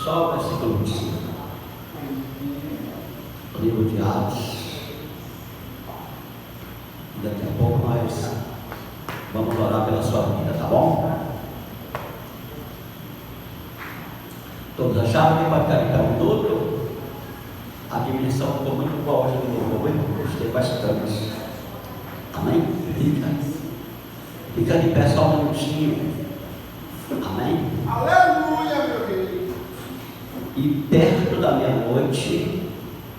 Só o versículo 5. Livro de Atos. E daqui a pouco nós vamos orar pela sua vida, tá bom? Todos acharam que pode ficar um minuto? A dimensão ficou muito boa hoje no louvor, gostei bastante. Amém? Fica de pé só um minutinho. Amém? Aleluia, meu querido. E perto da meia-noite,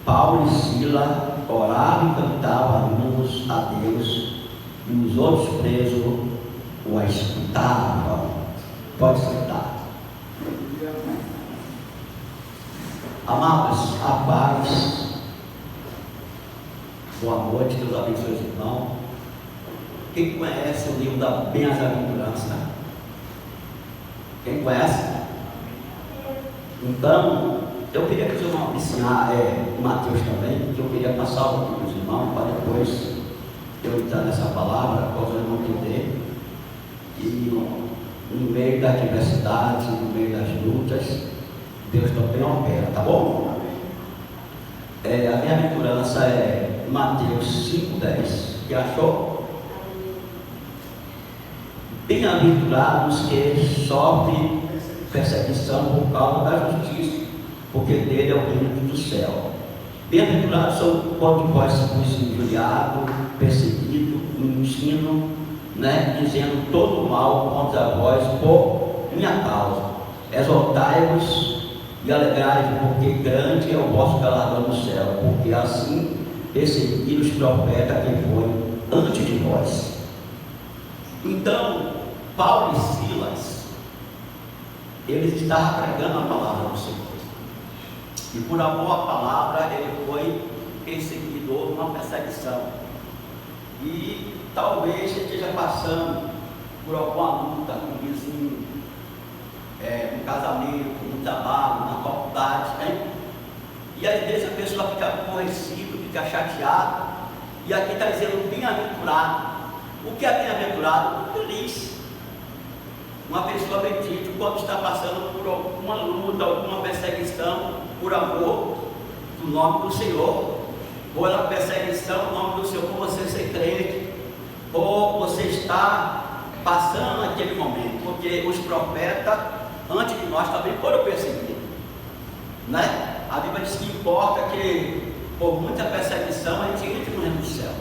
Paulo e Sila oravam e cantavam hinos a Deus, e os outros presos o escutavam. Pode escutar. Amados, a paz, boa noite, Deus abençoe os irmãos. Quem conhece o livro da Bem-aventurança? Quem conhece? Então, eu queria que os irmãos ensinar Mateus também, que eu queria passar o para os irmãos, para depois eu entrar nessa palavra, para os irmãos entender. E no meio da adversidade, no meio das lutas, Deus também opera, tá bom? A bem-aventurança é Mateus 5,10. Que achou? Bem-aventurados que sofrem perseguição por causa da justiça, porque dele é o reino do céu. Bem-aventurados são quando vós fostes injuriados, perseguidos, mentindo, dizendo todo o mal contra vós por minha causa. Exaltai-vos e alegrai-vos, porque grande é o vosso galardão no céu, porque assim perseguiram os profetas que foi antes de vós. Então, Paulo e Silas, eles estavam pregando a palavra do Senhor, e por amor à palavra ele foi perseguido, houve uma perseguição, e talvez ele esteja passando por alguma luta com o vizinho, no casamento, no trabalho, na faculdade, e às vezes a pessoa fica aborrecida, fica chateada, e aqui está dizendo bem-aventurado. O que é bem-aventurado? Feliz. Uma pessoa bendita quando está passando por alguma luta, alguma perseguição, por amor do nome do Senhor, ou a perseguição no nome do Senhor, por você ser crente, ou você está passando aquele momento, porque os profetas antes de nós também foram perseguidos, A Bíblia diz que importa que por muita perseguição a gente entre no reino do céu.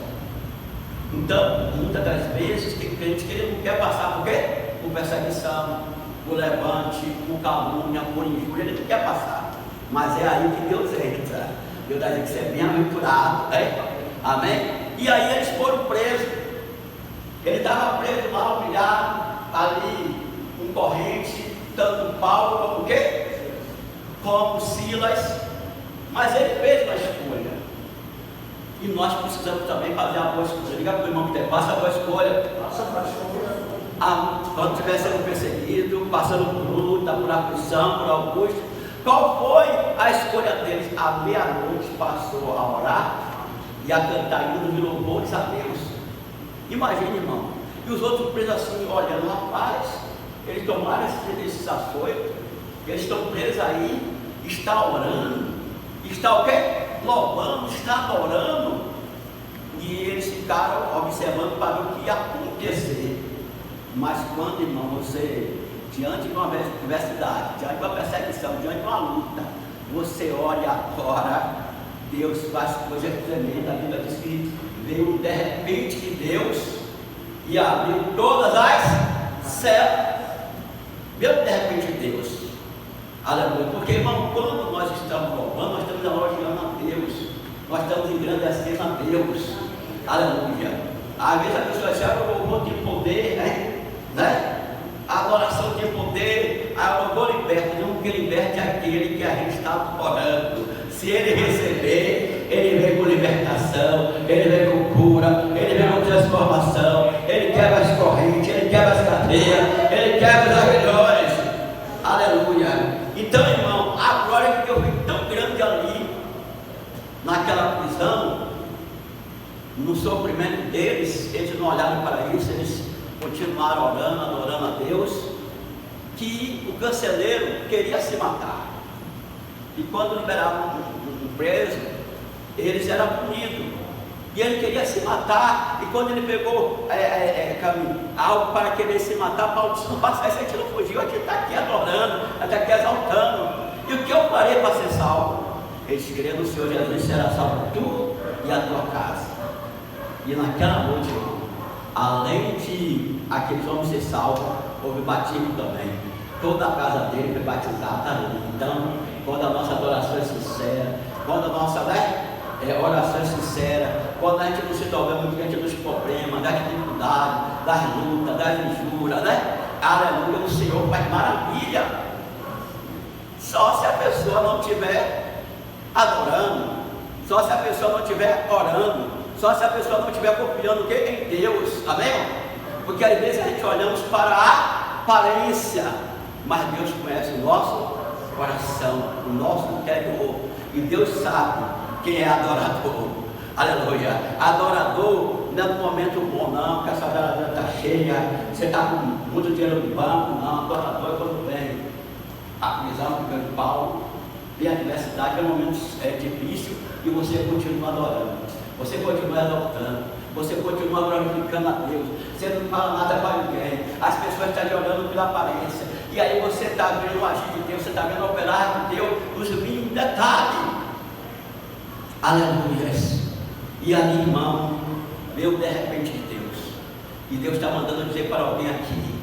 Então, muitas das vezes tem crente que ele não quer passar por quê? Por perseguição, por levante, por calúnia, por injúria, ele não quer passar. Mas é aí que Deus entra. Deus dá que você é bem-aventurado, amém? E aí eles foram presos. Ele estava preso lá, humilhado, ali em corrente, tanto Paulo como o quê? Como Silas. Mas ele fez uma escolha. E nós precisamos também fazer a boa escolha. Liga para o irmão que tem, faça a boa escolha. Quando estiver sendo perseguido, passando por luta, por aflição, por angústia, qual foi a escolha deles? À meia-noite passou a orar e a cantar hinos de louvores a Deus. Imagine, irmão. E os outros presos assim, olhando, rapaz, eles tomaram esses açoites, eles estão presos aí, está orando, está o quê? Louvando, está adorando. E eles ficaram observando para o que ia acontecer. Mas quando, irmão, você, diante de uma adversidade, diante de uma perseguição, diante de uma luta, você olha agora, Deus faz coisas tremendas. A Bíblia diz que veio de repente de Deus e abriu todas as celas. Veio de repente de Deus. Aleluia. Porque, irmão, quando nós estamos louvando, nós estamos elogiando a Deus, nós estamos engrandecendo a Deus. Aleluia. Às vezes a pessoa diz, o louvor tem poder, a adoração tem poder, a louvor liberta. Não, que liberte aquele que a gente está orando. Se ele receber, ele vem com libertação, ele vem com cura, ele vem com transformação, ele quebra as correntes, ele quebra as cadeias, ele quebra os aguilhões. Aleluia. Então, irmão, a glória que eu vi tão grande ali, naquela prisão, no sofrimento deles, eles não olharam para isso, eles continuaram orando, adorando a Deus, que o carcereiro queria se matar. E quando liberavam um preso, eles eram punidos. E ele queria se matar. E quando ele pegou algo para querer se matar, Paulo disse: não passa, esse aqui não fugiu, aqui está aqui adorando, está aqui exaltando. E o que eu farei para ser salvo? Eles queriam no Senhor Jesus, será salvo tu e a tua casa. E naquela noite, irmão, além de aqueles homens ser salvos, houve batismo também. Toda a casa dele foi batizada ali. Então, quando a nossa adoração é sincera, quando a nossa oração é sincera, quando a gente não se torna diante dos problemas, das dificuldades, das lutas, das injúrias, né? Aleluia, o Senhor faz maravilha. Só se a pessoa não estiver adorando, só se a pessoa não estiver orando, só se a pessoa não estiver confiando em Deus, amém? Porque às vezes a gente olhamos para a aparência, mas Deus conhece o nosso coração, o nosso interior, e Deus sabe quem é adorador. Aleluia. Adorador não é no momento bom, não, que a sua geladeira está cheia, você está com muito dinheiro no banco, não. Adorador é quando vem a prisão de Paulo, vem a adversidade, é um momento difícil, e você continua adorando, você continua exaltando, você continua glorificando a Deus, você não fala nada para ninguém, as pessoas estão lhe olhando pela aparência, e aí você está vendo o agir de Deus, você está vendo o operar de Deus nos mínimos detalhes. Aleluia. E ali, irmão, veio de repente de Deus, e Deus está mandando dizer para alguém aqui: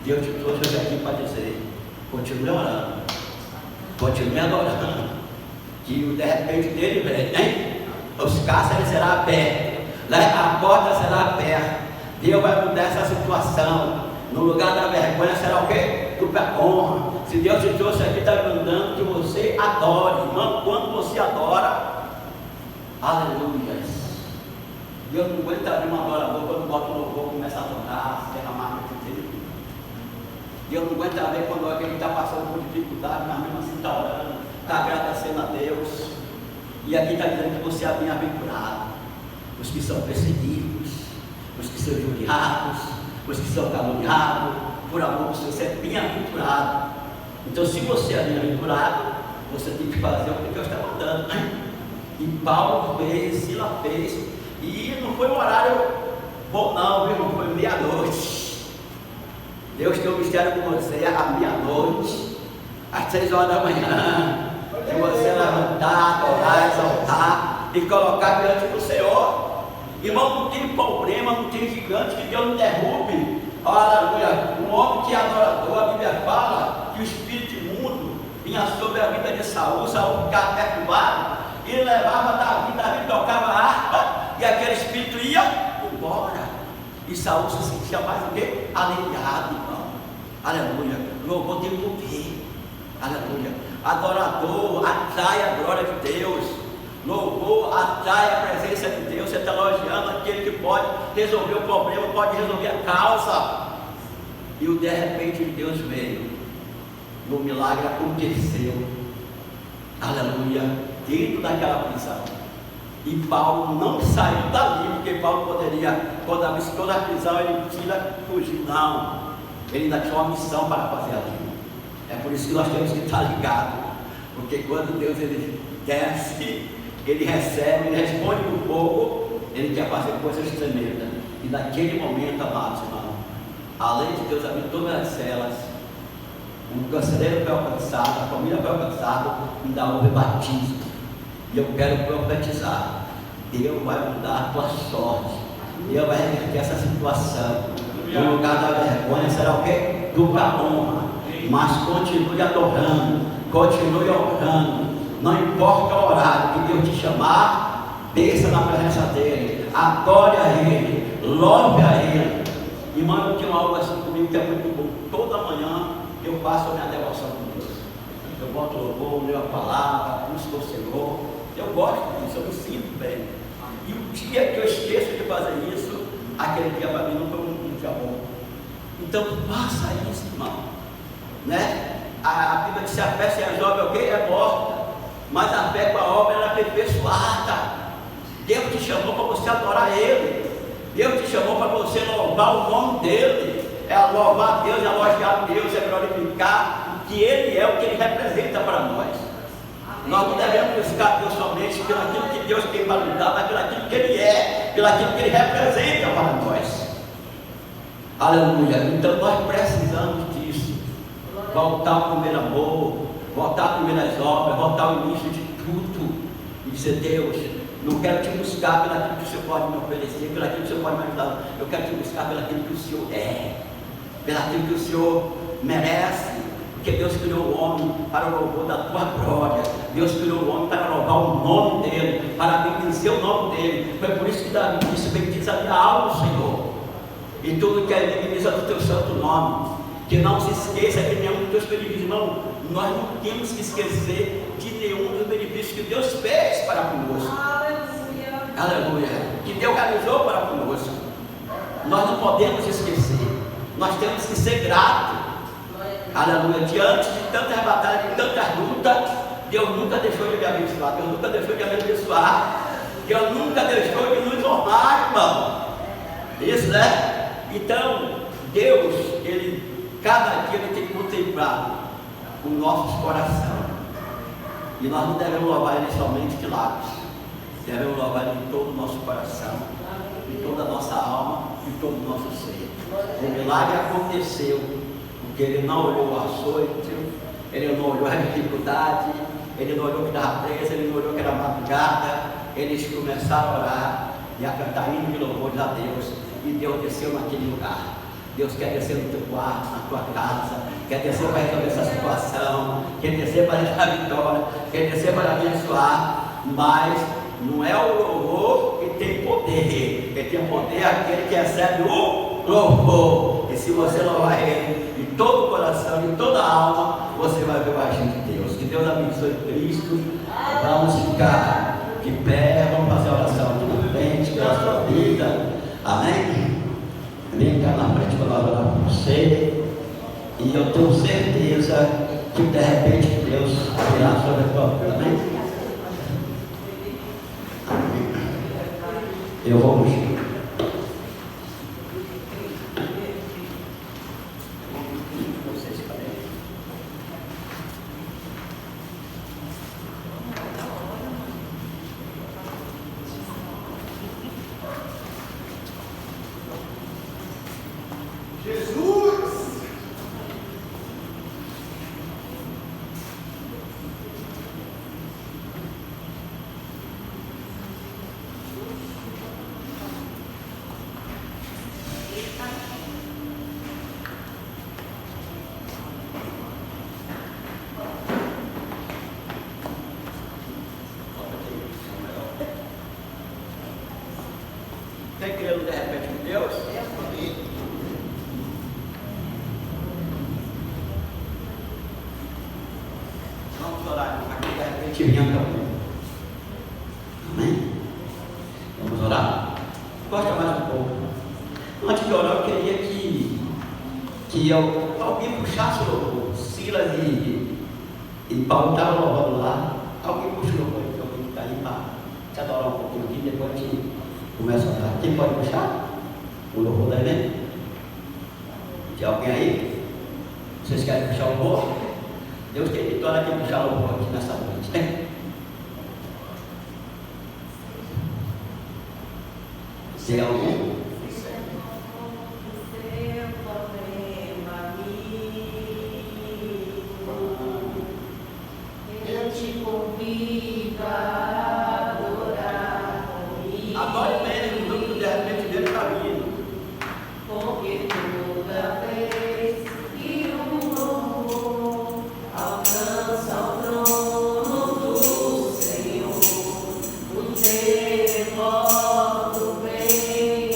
Deus te trouxe hoje aqui para dizer, continue orando, continue adorando, que o de repente dele vem, hein? Os cárceres serão abertos, a porta será aberta, Deus vai mudar essa situação. No lugar da vergonha será o quê? A honra. Se Deus te trouxe aqui, está mandando que você adore, irmão. Quando você adora, aleluia, Deus não aguenta abrir um adorador quando bota o louvor, começa a adorar, se derramar no dele. Deus não aguenta ver quando alguém está passando por dificuldade, mas mesmo assim está orando, está agradecendo a Deus. E aqui está dizendo que você é bem-aventurado. Os que são perseguidos, os que são injuriados, os que são caluniados, por amor do Senhor, você é bem-aventurado. Então, se você é bem-aventurado, você tem que fazer o que Deus está mandando, né? E Paulo fez, Silas fez, e não foi um horário bom não, viu? Foi meia-noite. Deus tem um mistério com você à meia-noite, às 6 horas da manhã, que você levantar, adorar, exaltar e colocar diante do Senhor. Irmão, não tem problema, não tem gigante que Deus não derrube. Aleluia. Um homem que é adorador, a Bíblia fala que o espírito imundo vinha sobre a vida de Saul, Saul ficava perturbado, e levava Davi tocava a harpa, e aquele espírito ia embora, e Saul se sentia mais o quê? Aliviado, irmão. Aleluia. Louvor tem poder. Aleluia. Adorador atrai a glória de Deus. Louvor atrai a presença de Deus. Você está elogiando aquele que pode resolver o problema, pode resolver a causa. E o de repente de Deus veio, e o milagre aconteceu. Aleluia. Dentro daquela prisão. E Paulo não saiu dali, porque Paulo poderia, quando abrisse toda a prisão, ele precisa fugir. Não. Ele ainda tinha uma missão para fazer ali. É por isso que nós temos que estar ligados. Porque quando Deus ele desce, ele recebe, ele responde no fogo, ele quer fazer coisas tremendas. E naquele momento, amados irmãos, além de Deus abrir todas as celas, o carcereiro foi alcançado, a família foi alcançada, ainda houve batismo. E eu quero profetizar: Deus vai mudar a tua sorte, Deus vai reverter essa situação. No lugar da vergonha será o quê? Dupla honra. Mas continue adorando, continue orando. Não importa o horário que Deus te chamar, desça na presença dele, adore a ele, louve a ele. Irmão, eu tenho algo assim comigo que é muito bom. Toda manhã eu faço a minha devoção com Deus. Eu boto louvor, leio a palavra, busco o Senhor. Eu gosto disso, eu me sinto bem. E o dia que eu esqueço de fazer isso, aquele dia para mim não foi um dia bom. Então faça isso, irmão. Né? A Bíblia diz que a fé sem as obras é o quê? É morta. Mas a fé com a obra ela é aperfeiçoada. Deus te chamou para você adorar Ele. Deus te chamou para você louvar o nome dEle. É louvar a Deus, é elogiar a Deus, é glorificar o que Ele é, o que Ele representa para nós. Nós não devemos buscar Deus somente pelo aquilo que Deus tem para nos dar, mas pelo aquilo que Ele é, pelo aquilo que Ele representa para nós. Aleluia. Então nós precisamos disso. Voltar ao primeiro amor, voltar às primeiras obras, voltar ao início de tudo. E dizer: Deus, não quero te buscar pelo aquilo que o Senhor pode me oferecer, pelo aquilo que o Senhor pode me ajudar. Eu quero te buscar pelo aquilo que o Senhor é, pelo aquilo que o Senhor merece. Porque Deus criou o homem para o louvor da tua glória. Deus criou o homem para louvar o nome dele, para bendizer o nome dele. Foi por isso que Davi disse: bendiz a minha alma, Senhor, e tudo que é bendiz do teu santo nome. Que não se esqueça de nenhum dos teus benefícios, irmão. Nós não temos que esquecer de nenhum dos benefícios que Deus fez para conosco. Aleluia. Aleluia. Que Deus realizou para conosco. Nós não podemos esquecer. Nós temos que ser gratos. Aleluia. Diante de tantas batalhas, de tantas lutas, Deus nunca deixou de me abençoar. Deus nunca deixou de me abençoar. Deus nunca deixou de nos honrar, irmão. Isso, né? Então, Deus, cada dia Ele tem que contemplar os nossos corações. E nós não devemos louvar Ele somente de lábios. Devemos louvar Ele de todo o nosso coração, de toda a nossa alma, de todo o nosso ser. O milagre aconteceu, porque Ele não olhou o açoite, Ele não olhou a dificuldade, Ele não olhou que estava preso, Ele não olhou que era madrugada. Eles começaram a orar e a cantar hino de louvores a Deus. E Deus desceu naquele lugar. Deus quer descer no teu quarto, na tua casa, quer descer para resolver essa situação, quer descer para dar vitória, quer descer para abençoar, mas não é o louvor que tem poder, quem tem poder é aquele que recebe o louvor. E se você louvar Ele de todo o coração, de toda a alma, você vai ver o agir de Deus. Que Deus abençoe Cristo. Vamos ficar de pé, vamos fazer a oração aqui na frente pela sua vida. Amém? Vem cá na frente para nós orar por você. E eu tenho certeza que de repente Deus virá sobre a tua vida. Amém? Amém. Eu vou mexer. Tem crendo de repente com Deus? Vamos orar aqui de repente vinha também. Amém? Vamos orar? Gosta mais um pouco. Antes de orar, eu queria que alguém puxasse o louvor. Silas e Paulo estavam louvando lá. Alguém puxa o louvor, que alguém está aí para te adorar um pouquinho aqui, depois a gente começa a orar. Quem pode puxar o louvor da Helena? Tem alguém aí? Vocês querem puxar o louvor? Deus tem vitória aqui puxar o louvor aqui nessa noite, né? Tem alguém? Eu te convido a adorar comigo. Adore mesmo, no grupo de repente dele está vindo. Porque toda vez que um louvor alcança o trono do Senhor, o terremoto vem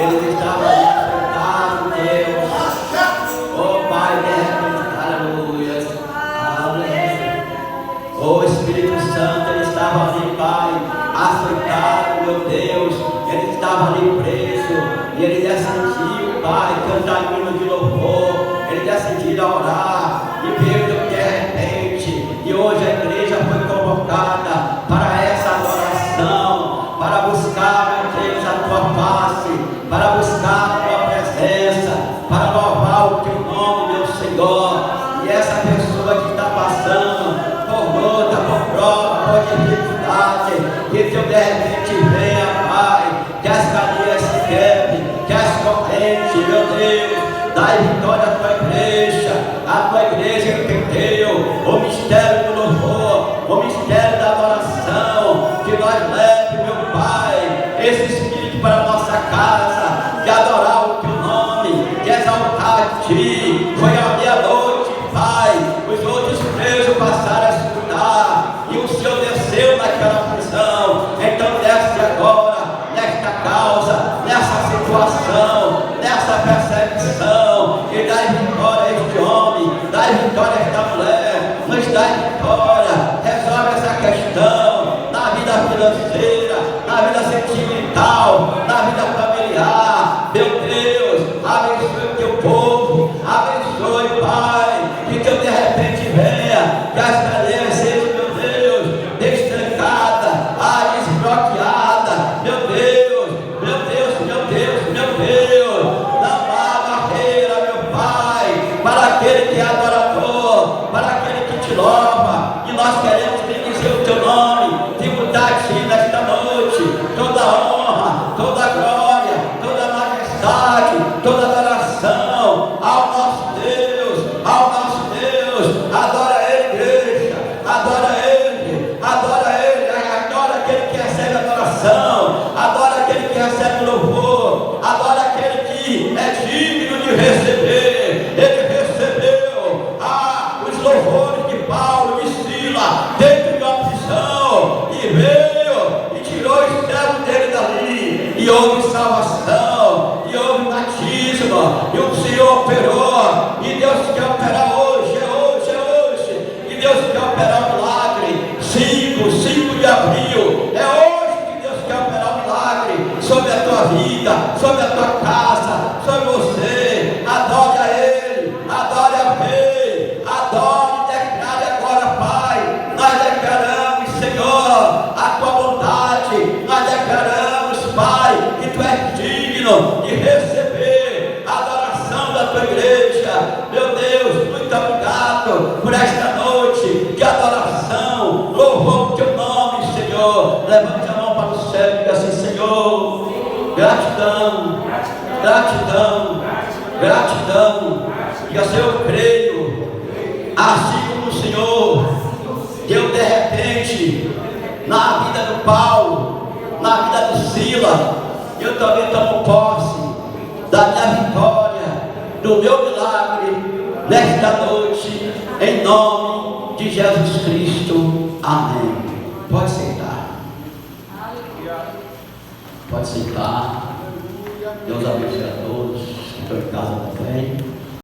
Ele estava ali sentado, Deus. Oh Pai, aleluia. Aleluia. Oh Espírito Santo, ele estava ali, Pai, açoitado, meu Deus. Ele estava ali preso. E ele decidiu, Pai, cantar hino de louvor. Ele decidiu orar. E veio de repente. E hoje a igreja foi convocada para essa adoração, para buscar, meu Deus, a tua face, para buscar a tua presença, para louvar o teu nome, meu Senhor. E essa pessoa que está passando por luta, por prova, por dificuldade, que Deus de repente venha, Pai, que as cadeias se quebrem, que as correntes, meu Deus, dai vitória à tua igreja. A tua igreja entendeu o mistério do louvor, o mistério da adoração, que nós leve, meu Pai, esse Espírito para a nossa casa, de adorar o teu nome, de exaltar a ti. Foi à meia-noite, Pai, os outros presos passaram a escutar, e o Senhor desceu naquela prisão. Então desce agora, nesta causa, nessa situação, nessa perseguição, e dá vitória a este homem, dá vitória a esta mulher, nos dá vitória, resolve essa questão, na vida financeira, na vida sentimental, na vida familiar. Meu Deus, abençoe o teu povo, abençoe, Pai, que teu de repente venha, que as cadeias sejam, meu Deus, destrancadas, desbloqueadas, meu Deus, meu Deus, meu Deus, meu Deus. Não há barreira, meu Pai, para aquele que é adorador, para aquele que te louva. E nós queremos bendizer o teu nome, tributar a ti nesta noite toda honra, toda glória, toda majestade, toda adoração ao nosso Deus, ao nosso Deus. Adora Ele, igreja, adora Ele, adora Ele, adora aquele que recebe adoração, adora aquele que recebe louvor, adora aquele que é digno de receber. Ele recebeu os louvores de Paulo e Sila dentro de uma prisão, e veio e tirou os servos dele dali, e houve salvação, e houve batismo, e o Senhor operou. E Deus quer operar hoje, e Deus quer operar o milagre. 5 de abril, é hoje que Deus quer operar o milagre sobre a tua vida, sobre a tua casa, sobre você. Adore a Ele, adore a Rei, adore e declare agora, Pai. Nós declaramos, Senhor, a tua bondade, nós declaramos, Pai, que tu és digno de receber a adoração da tua igreja. Meu Deus, muito obrigado por esta noite de adoração, louvor o teu nome, Senhor. Levante a mão para o céu e diga assim: Senhor, gratidão, gratidão, gratidão. Diga: Senhor, eu creio, assim como o Senhor deu de repente na vida do Paulo, na vida do Sila, eu também tomo posse da minha vitória, do meu milagre nesta noite, em nome de Jesus Cristo. Amém. Pode sentar. Pode sentar. Deus abençoe a todos que estão em casa também.